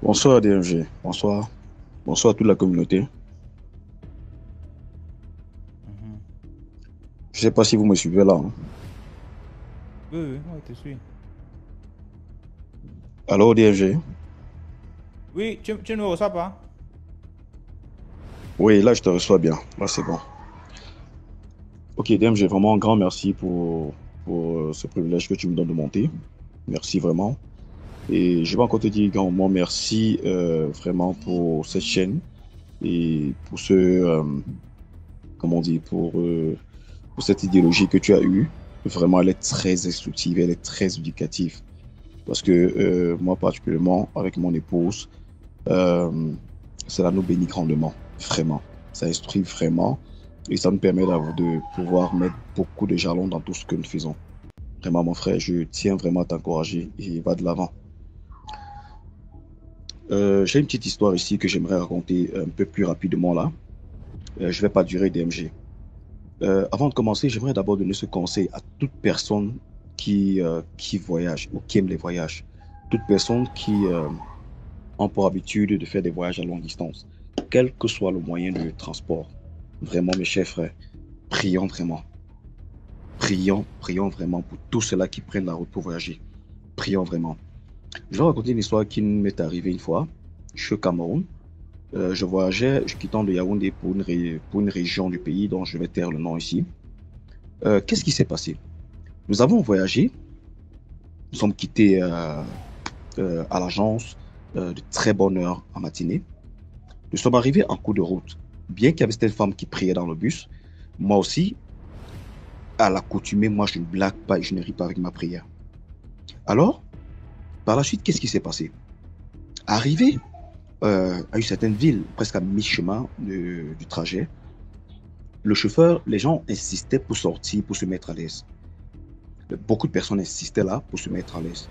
Bonsoir DMG, bonsoir. Bonsoir à toute la communauté. Mhm. Je ne sais pas si vous me suivez là, hein. Oui, oui, oui, je te suis. Alors DMG? Oui, tu ne me reçois pas? Oui, là je te reçois bien. Là c'est bon. Ok DMG, vraiment un grand merci pour ce privilège que tu me donnes de monter. Merci vraiment. Et je vais encore te dire également merci vraiment pour cette chaîne et pour comment on dit, pour cette idéologie que tu as eue. Vraiment, elle est très instructive, elle est très éducative. Parce que moi particulièrement, avec mon épouse, Euh, cela nous bénit grandement, vraiment. Ça instruit vraiment et ça nous permet de pouvoir mettre beaucoup de jalons dans tout ce que nous faisons. Vraiment, mon frère, je tiens vraiment à t'encourager et va de l'avant. J'ai une petite histoire ici que j'aimerais raconter un peu plus rapidement là. Je ne vais pas durer DMG. Avant de commencer, j'aimerais d'abord donner ce conseil à toute personne qui voyage ou qui aime les voyages. Toute personne qui ont pour habitude de faire des voyages à longue distance, quel que soit le moyen de transport. Vraiment, mes chers frères, prions vraiment. Prions vraiment pour tous ceux-là qui prennent la route pour voyager. Prions vraiment. Je vais raconter une histoire qui m'est arrivée une fois. Je suis au Cameroun. Je voyageais, je quittais de Yaoundé pour une région du pays dont je vais taire le nom ici. Qu'est-ce qui s'est passé? Nous avons voyagé, nous sommes quittés à l'agence de très bonne heure en matinée. Nous sommes arrivés en cours de route. Bien qu'il y avait cette femme qui priait dans le bus, moi aussi, à l'accoutumée, moi je ne blague pas et je ne ris pas avec ma prière. Alors, par la suite, qu'est-ce qui s'est passé? Arrivé à une certaine ville, presque à mi-chemin du trajet, le chauffeur, les gens insistaient pour sortir, pour se mettre à l'aise. Beaucoup de personnes insistaient là pour se mettre à l'aise.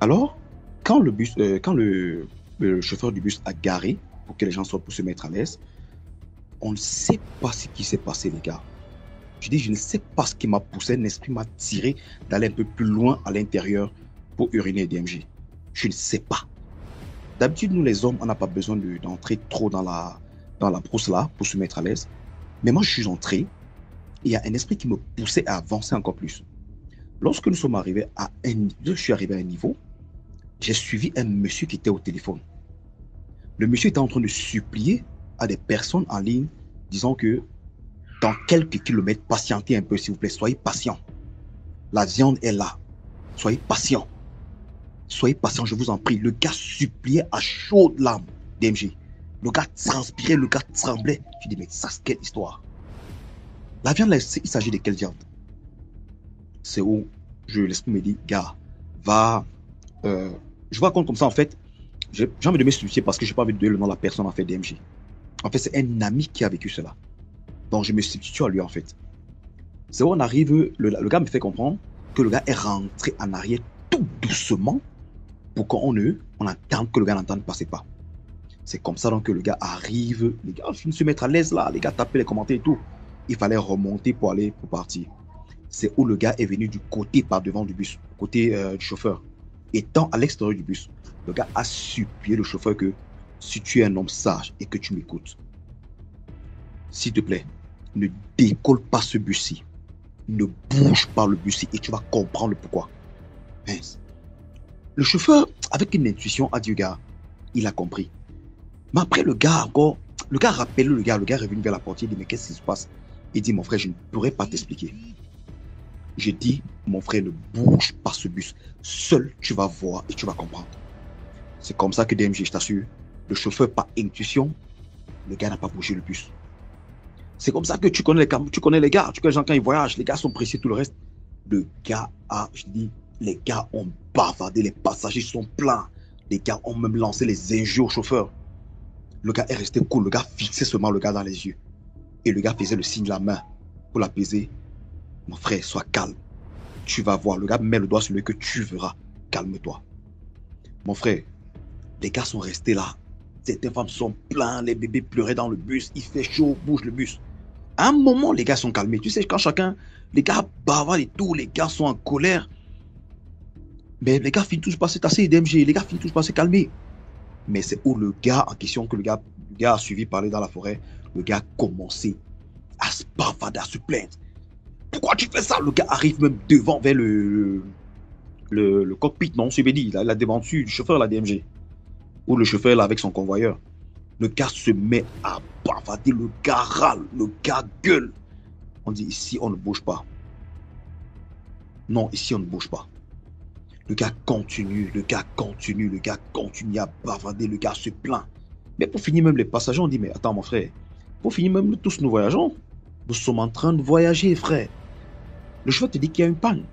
Alors, quand le chauffeur du bus a garé pour que les gens sortent pour se mettre à l'aise, on ne sait pas ce qui s'est passé, les gars. Je dis, je ne sais pas ce qui m'a poussé, un esprit m'a tiré d'aller un peu plus loin à l'intérieur pour uriner DMG. Je ne sais pas. D'habitude, nous les hommes, on n'a pas besoin d'entrer trop dans la brousse là pour se mettre à l'aise. Mais moi, je suis entré et il y a un esprit qui me poussait à avancer encore plus. Lorsque nous sommes arrivés je suis arrivé à un niveau, j'ai suivi un monsieur qui était au téléphone. Le monsieur était en train de supplier à des personnes en ligne, disant que dans quelques kilomètres, patientez un peu, s'il vous plaît, soyez patient. La viande est là. Soyez patient. Soyez patient, je vous en prie. Le gars suppliait à chaudes larmes DMG. Le gars transpirait, le gars tremblait. Je dis, mais ça, c'est quelle histoire? La viande, là, il s'agit de quelle viande? C'est où l'esprit me dit, gars, va. Euh, je vous raconte comme ça, en fait. J'ai envie de me parce que je n'ai pas envie de donner le nom de la personne, en fait, DMG. En fait, c'est un ami qui a vécu cela. Donc, je me substitue à lui, en fait. C'est où on arrive, le gars me fait comprendre que le gars est rentré en arrière tout doucement pour qu'on on entende que le gars n'entende pas ses pas. C'est comme ça donc que le gars arrive, les gars finissent de se mettre à l'aise là, les gars tapaient les commentaires et tout. Il fallait remonter pour partir. C'est où le gars est venu du côté par devant du bus, côté du chauffeur. Étant à l'extérieur du bus, le gars a supplié le chauffeur que si tu es un homme sage et que tu m'écoutes, s'il te plaît, ne décolle pas ce bus-ci. Ne bouge pas le bus-ci et tu vas comprendre le pourquoi. Mince. Le chauffeur, avec une intuition, a dit au gars, il a compris. Mais après, le gars rappelle le gars est revenu vers la porte, il dit, mais qu'est-ce qui se passe? Il dit, mon frère, je ne pourrais pas t'expliquer. J'ai dit, mon frère, ne bouge pas ce bus. Seul, tu vas voir et tu vas comprendre. C'est comme ça que DMG, je t'assure, le chauffeur, par intuition, le gars n'a pas bougé le bus. C'est comme ça que tu connais tu connais les gars, tu connais les gens quand ils voyagent, les gars sont précis, tout le reste. Le gars a, je dis, les gars ont bavardé, les passagers sont pleins. Les gars ont même lancé les injures au chauffeur. Le gars est resté cool, le gars fixait seulement le gars dans les yeux. Et le gars faisait le signe de la main pour l'apaiser. Mon frère, sois calme. Tu vas voir. Le gars met le doigt sur lui que tu verras. Calme-toi. Mon frère, les gars sont restés là. Certaines femmes sont pleines, les bébés pleuraient dans le bus. Il fait chaud, bouge le bus. À un moment, les gars sont calmés. Tu sais, quand chacun, les gars bavardent et tout, les gars sont en colère. Mais les gars finissent tous par se tasser, DMG. Les gars finissent tous par se calmer. Mais c'est où le gars en question que le gars a suivi parler dans la forêt, le gars a commencé à se bavarder, à se plaindre. Pourquoi tu fais ça? Le gars arrive même devant, vers le cockpit, non, c'est dit, la devanture du chauffeur, la DMG. Ou le chauffeur là avec son convoyeur. Le gars se met à bavader, le gars râle, le gars gueule. On dit ici, on ne bouge pas. Non, ici, on ne bouge pas. Le gars continue, le gars continue, le gars continue à bavader, le gars se plaint. Mais pour finir, même les passagers, on dit, mais attends, mon frère, pour finir, même nous tous, nous voyageons. Nous sommes en train de voyager, frère. Le chauffeur te dit qu'il y a une panne.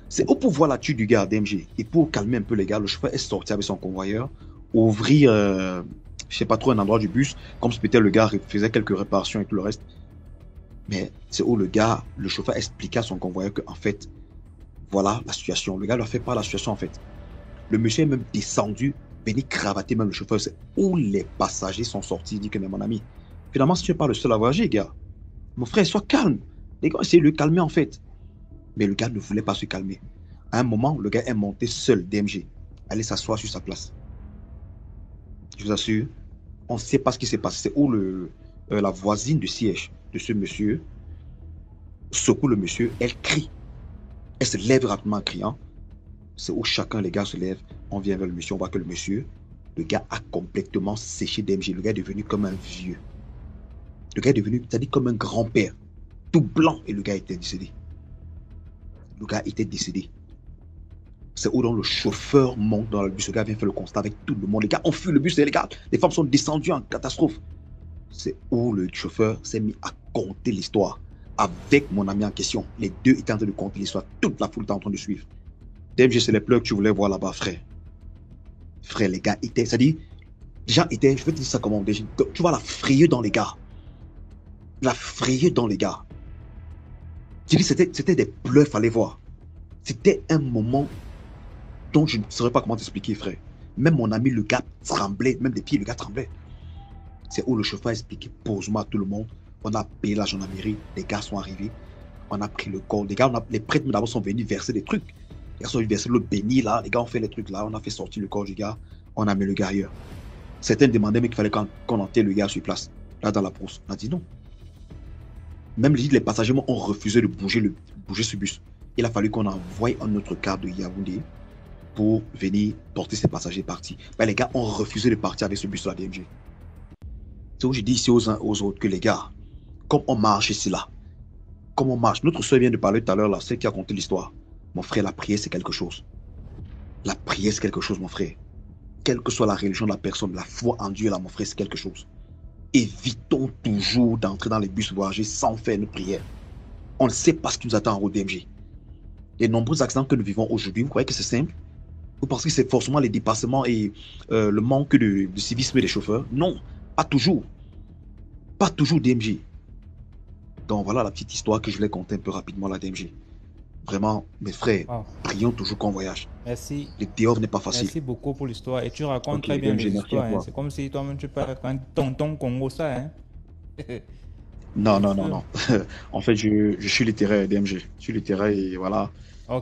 C'est au pouvoir la tue du gars DMG. Et pour calmer un peu les gars, le chauffeur est sorti avec son convoyeur, ouvrir, je sais pas trop, un endroit du bus, comme si peut-être le gars faisait quelques réparations et tout le reste. Mais c'est où le gars, le chauffeur expliqua à son convoyeur qu'en fait, voilà la situation. Le gars leur fait pas la situation en fait. Le monsieur est même descendu, venu cravater même le chauffeur. C'est où les passagers sont sortis. Il dit que mais mon ami, finalement, si tu n'es pas le seul à voyager, gars, mon frère, sois calme. Les gars essayaient de le calmer en fait. Mais le gars ne voulait pas se calmer. À un moment, le gars est monté seul, DMG, allez s'asseoir sur sa place. Je vous assure, on ne sait pas ce qui s'est passé. C'est où la voisine de siège de ce monsieur secoue le monsieur, elle crie. Elle se lève rapidement en criant. C'est où chacun, les gars, se lève. On vient vers le monsieur, on voit que le gars a complètement séché DMG. Le gars est devenu comme un vieux. Le gars est devenu, c'est-à-dire comme un grand-père. Tout blanc, et le gars était décédé. Le gars était décédé. C'est où donc le chauffeur monte dans le bus. Le gars vient faire le constat avec tout le monde. Les gars ont fui le bus, les gars. Les femmes sont descendues en catastrophe. C'est où le chauffeur s'est mis à conter l'histoire avec mon ami en question. Les deux étaient en train de compter l'histoire. Toute la foule était en train de suivre. DMG, c'est les pleurs que tu voulais voir là-bas, frère. Frère, les gars étaient, c'est-à-dire, les gens étaient, je vais te dire ça comment, tu vois la frayeur dans les gars. La frayeur dans les gars. Je dis, c'était des pleurs, fallait voir. C'était un moment dont je ne saurais pas comment t'expliquer, frère. Même mon ami, le gars tremblait, même des pieds, le gars tremblait. C'est où le chauffeur a expliqué posément à tout le monde. On a payé la gendarmerie, les gars sont arrivés. On a pris le corps. Les gars, les prêtres d'abord sont venus verser des trucs. Les gars sont venus verser l'eau bénie là. Les gars ont fait les trucs là. On a fait sortir le corps du gars. On a mis le gars ailleurs. Certains demandaient mais qu'il fallait qu'on enterre le gars sur place. Là dans la brousse. On a dit non. Même les passagers ont refusé de bouger ce bus. Il a fallu qu'on envoie un autre car de Yaoundé pour venir porter ces passagers partis. Ben, les gars ont refusé de partir avec ce bus de la DMG. C'est où je dis ici aux uns aux autres que les gars, comme on marche ici là, comme on marche, notre soeur vient de parler tout à l'heure là, celle qui a conté l'histoire. Mon frère, la prière c'est quelque chose. La prière c'est quelque chose, mon frère. Quelle que soit la religion de la personne, la foi en Dieu là, mon frère, c'est quelque chose. Évitons toujours d'entrer dans les bus voyagers sans faire une prière. On ne sait pas ce qui nous attend en route DMG. Les nombreux accidents que nous vivons aujourd'hui, vous croyez que c'est simple? Vous pensez que c'est forcément les dépassements et le manque de civisme des chauffeurs? Non, pas toujours. Pas toujours DMG. Donc voilà la petite histoire que je voulais conter un peu rapidement la DMG. Vraiment, mes frères, prions toujours qu'on voyage. Merci. Le dehors n'est pas facile. Merci beaucoup pour l'histoire. Et tu racontes très bien l'histoire. Hein. C'est comme si toi-même tu parles quand tonton Congo ça. Hein. Non. En fait, je suis littéraire DMG. Je suis littéraire et voilà.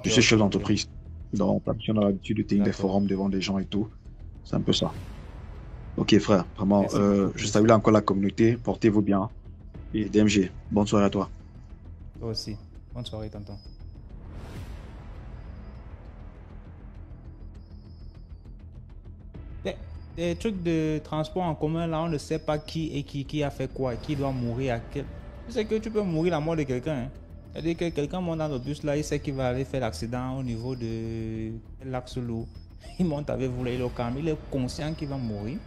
Je suis chef d'entreprise. Donc, on a l'habitude de tenir des forums devant des gens et tout. C'est un peu ça. Ok, frère. Vraiment, je salue là encore la communauté. Portez-vous bien. Et DMG, bonne soirée à toi. Toi aussi. Bonne soirée, tonton. Des trucs de transport en commun, là, on ne sait pas qui a fait quoi, qui doit mourir à quel. Tu sais que tu peux mourir la mort de quelqu'un. Hein. C'est-à-dire que quelqu'un monte dans le bus, là, il sait qu'il va aller faire l'accident au niveau de l'axe lourd. Il monte avec vous, là, il est au calme, il est conscient qu'il va mourir.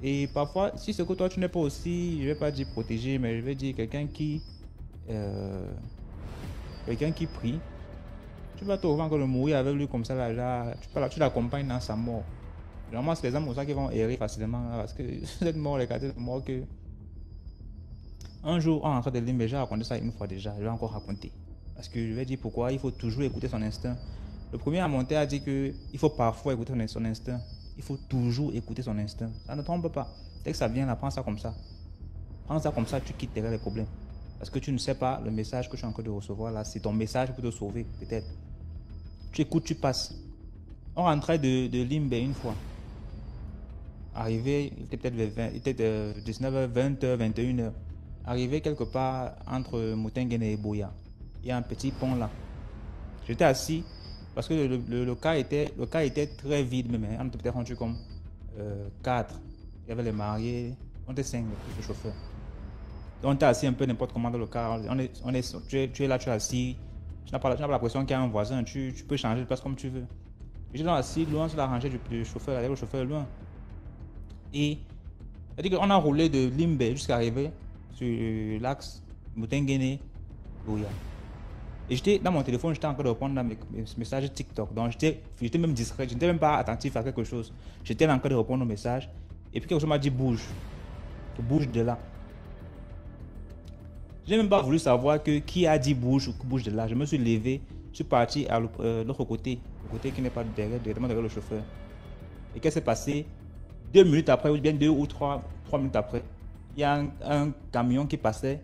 Et parfois, si c'est que toi, tu n'es pas aussi, je vais pas dire protégé, mais je vais dire quelqu'un qui prie, tu vas te retrouver encore de mourir avec lui comme ça, là, tu l'accompagnes dans sa mort. Généralement, c'est les hommes comme ça qui vont errer facilement, là, parce que cette mort, les gars, c'est mort que... Un jour, en rentrant de l'île, j'ai raconté ça une fois déjà, je vais encore raconter. Parce que je vais dire pourquoi il faut toujours écouter son instinct. Le premier à monter a dit qu'il faut parfois écouter son instinct. Il faut toujours écouter son instinct. Ça ne trompe pas. Dès que ça vient là, prends ça comme ça. Prends ça comme ça, tu quittes derrière les problèmes. Parce que tu ne sais pas le message que tu es en train de recevoir là. C'est ton message pour te sauver, peut-être. Tu écoutes, tu passes. On rentrait de Limbe une fois. Arrivé, il était peut-être vers 20, il était 19h, 20h, 21h. Arrivé quelque part entre Moutengen et Boya. Il y a un petit pont là. J'étais assis parce que le cas était très vide même. On était peut-être rendu comme 4. Il y avait les mariés. On était 5, le chauffeur. Donc on était assis un peu n'importe comment dans le car. Tu es là, tu es assis. Tu n'as pas l'impression qu'il y a un voisin. Tu peux changer de place comme tu veux. J'étais donc assis loin sur la rangée du chauffeur. Avec le chauffeur loin. Et c'est-à-dire qu'on a roulé de Limbe jusqu'à arriver sur l'axe Mutengene Boya. Et j'étais dans mon téléphone, j'étais en train de répondre à mes messages TikTok. Donc j'étais même distrait, je n'étais même pas attentif à quelque chose. J'étais en train de répondre aux messages. Et puis quelque chose m'a dit bouge. Bouge de là. Je n'ai même pas voulu savoir qui a dit bouge ou bouge de là. Je me suis levé, je suis parti à l'autre côté, le côté qui n'est pas directement derrière le chauffeur. Et qu'est-ce qui s'est passé? 2 minutes après, ou bien 2 ou 3 minutes après, il y a un camion qui passait.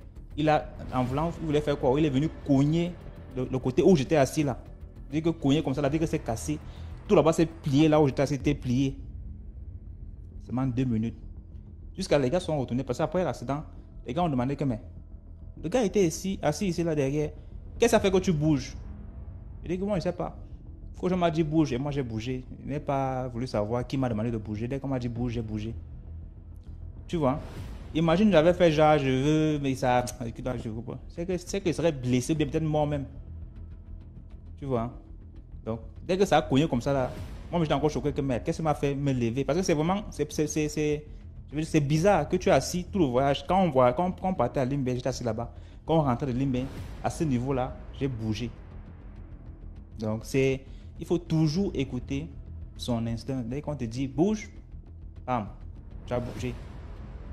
En voulant, il voulait faire quoi? Il est venu cogner le côté où j'étais assis là. Dès que cogner comme ça, la vie que c'est cassé. Tout là-bas s'est plié, là où j'étais assis, c'était plié. Seulement 2 minutes. Jusqu'à les gars sont retournés parce qu'après l'accident, les gars ont demandé que mais le gars était assis ici là derrière. Qu'est-ce que ça fait que tu bouges? Je dis que moi je ne sais pas. Quand je m'a dit bouge et moi j'ai bougé. Je n'ai pas voulu savoir qui m'a demandé de bouger. Dès qu'on m'a dit bouge, j'ai bougé. Tu vois? Imagine j'avais fait genre je veux, mais ça. Je veux pas. C'est que je serais blessé, bien peut-être mort même. Tu vois? Donc, dès que ça a cogné comme ça là, moi j'étais encore choqué que merde, qu'est-ce qui m'a fait me lever? Parce que c'est vraiment. C'est bizarre que tu es assis tout le voyage. Quand on partait à Limbe, j'étais assis là-bas. Quand on rentrait de Limbe, à ce niveau-là, j'ai bougé. Donc, il faut toujours écouter son instinct. Dès qu'on te dit bouge, bam, tu as bougé.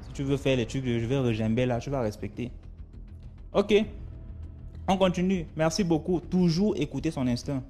Si tu veux faire les trucs, je vais regimber là, tu vas respecter. Ok, on continue. Merci beaucoup. Toujours écouter son instinct.